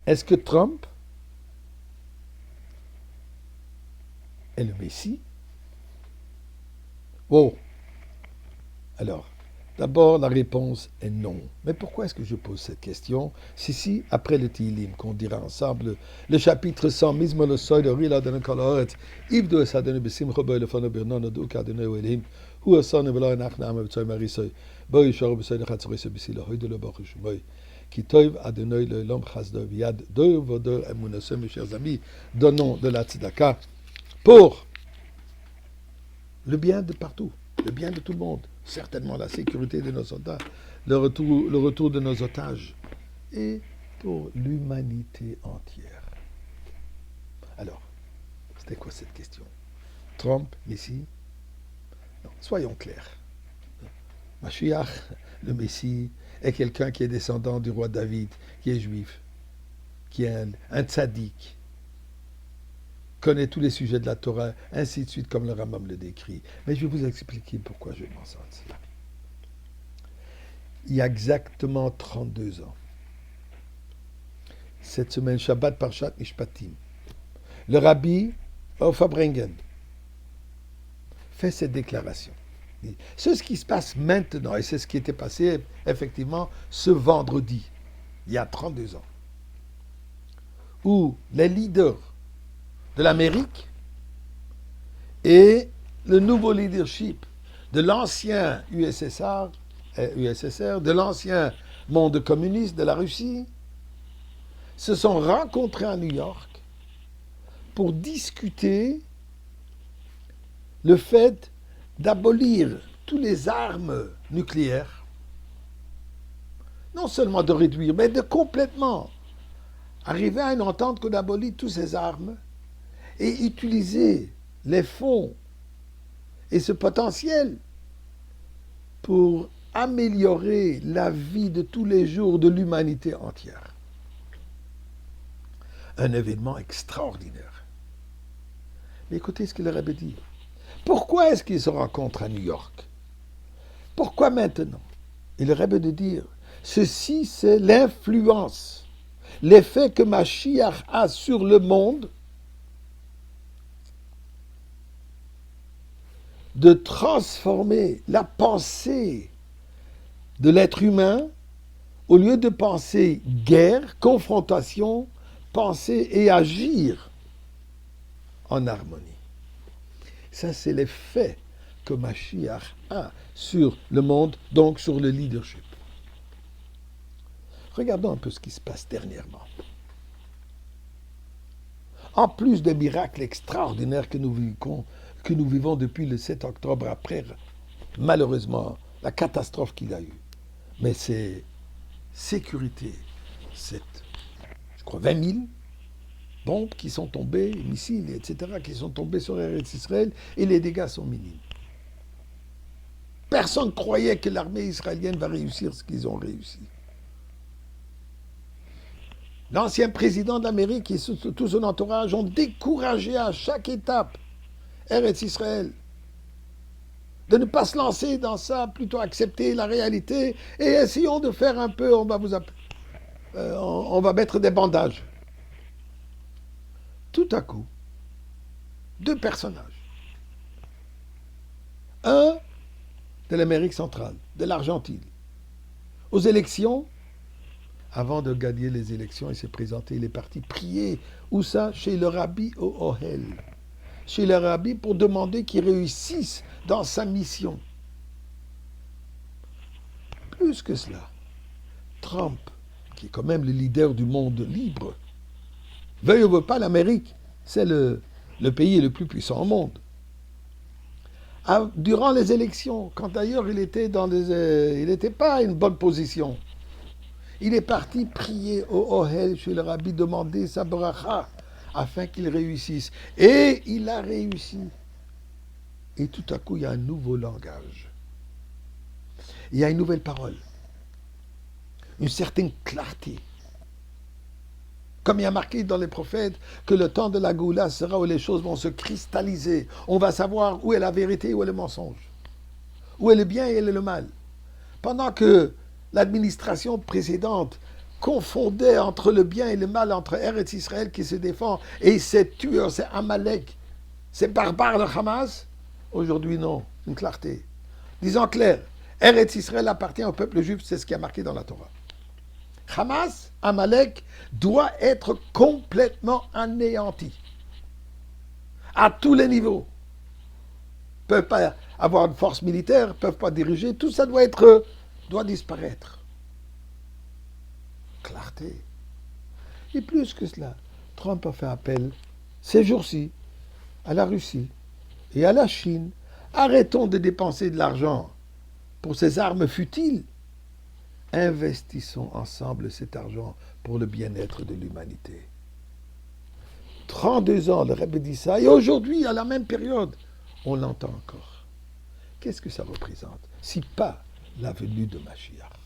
Est-ce que Trump est le Messie? Oh, alors, d'abord, la réponse est non. Mais pourquoi est-ce que je pose cette question? Si, après le Tilim, qu'on dira ensemble, le chapitre 100, Mizmo le soy de Rila de Nkalaret, Ivdo es Adonai Besim Choboy le Fono Birnon, Oduk Adonai Oelim, Hu Ason Evelo Enachna Am Tsoy Marisoy, Boy Shor Besoy de Chatzori Sebisi, Hoy de le Baruch Boy, qui toiv Adonai le Lom Chasdo Viad, deux Vodor Emunosem, mes chers amis, donnons de la tzedaka pour le bien de partout, le bien de tout le monde, certainement la sécurité de nos soldats, le retour de nos otages, et pour l'humanité entière. Alors, c'était quoi cette question? Trump, Messie? Non, soyons clairs. Mashiach, le Messie, est quelqu'un qui est descendant du roi David, qui est juif, qui est un tzaddik, connaît tous les sujets de la Torah, ainsi de suite, comme le Rambam le décrit. Mais je vais vous expliquer pourquoi je mentionne cela. Il y a exactement 32 ans, cette semaine, Shabbat Parshat Mishpatim, le rabbi Fabrengen fait cette déclaration. C'est ce qui se passe maintenant, et c'est ce qui était passé effectivement ce vendredi, il y a 32 ans, où les leaders de l'Amérique et le nouveau leadership de l'ancien USSR, de l'ancien monde communiste de la Russie, se sont rencontrés à New York pour discuter le fait d'abolir toutes les armes nucléaires, non seulement de réduire, mais de complètement arriver à une entente qu'on abolit toutes ces armes et utiliser les fonds et ce potentiel pour améliorer la vie de tous les jours de l'humanité entière. Un événement extraordinaire. Mais écoutez ce que le Rebbe dit. Pourquoi est-ce qu'ils se rencontrent à New York? Pourquoi maintenant? Et le Rebbe de dire, ceci c'est l'influence, l'effet que Mashiach a sur le monde de transformer la pensée de l'être humain, au lieu de penser guerre, confrontation, penser et agir en harmonie. Ça, c'est l'effet que Mashiach a sur le monde, donc sur le leadership. Regardons un peu ce qui se passe dernièrement. En plus des miracles extraordinaires que nous vivons depuis le 7 octobre, après, malheureusement, la catastrophe qu'il a eue. Mais c'est sécurité, c'est, je crois, 20 000 bombes qui sont tombées, missiles, etc., qui sont tombés sur Eretz Israël, et les dégâts sont minimes. Personne ne croyait que l'armée israélienne va réussir ce qu'ils ont réussi. L'ancien président d'Amérique et tout son entourage ont découragé à chaque étape Eretz Israël de ne pas se lancer dans ça, plutôt accepter la réalité et essayons de faire un peu, on va mettre des bandages. Tout à coup, deux personnages. Un de l'Amérique centrale, de l'Argentine. Aux élections, avant de gagner les élections, il s'est présenté, il est parti prier. Où ça? Chez le rabbi au Ohel. Chez le rabbi pour demander qu'il réussisse dans sa mission. Plus que cela, Trump, qui est quand même le leader du monde libre, veuille ou veut pas, l'Amérique, c'est le pays le plus puissant au monde. Durant les élections, quand d'ailleurs il n'était pas à une bonne position, il est parti prier au Ohel chez le rabbi, demander sa bracha afin qu'il réussisse. Et il a réussi. Et tout à coup, il y a un nouveau langage. Il y a une nouvelle parole. Une certaine clarté. Comme il y a marqué dans les prophètes que le temps de la Goula sera où les choses vont se cristalliser. On va savoir où est la vérité, où est le mensonge. Où est le bien et où est le mal. Pendant que l'administration précédente confondait entre le bien et le mal, entre Eretz Israël qui se défend et ces tueurs, ces Amalek, ces barbares de Hamas. Aujourd'hui, non, une clarté. Disons clair, Eretz Israël appartient au peuple juif, c'est ce qui est marqué dans la Torah. Hamas, Amalek, doit être complètement anéanti. À tous les niveaux. Ils ne peuvent pas avoir une force militaire, ils ne peuvent pas diriger, tout ça doit disparaître. Clarté. Et plus que cela, Trump a fait appel, ces jours-ci, à la Russie et à la Chine. Arrêtons de dépenser de l'argent pour ces armes futiles. Investissons ensemble cet argent pour le bien-être de l'humanité. 32 ans, le Rebbe dit ça, et aujourd'hui, à la même période, on l'entend encore. Qu'est-ce que ça représente? Si pas la venue de Mashiach.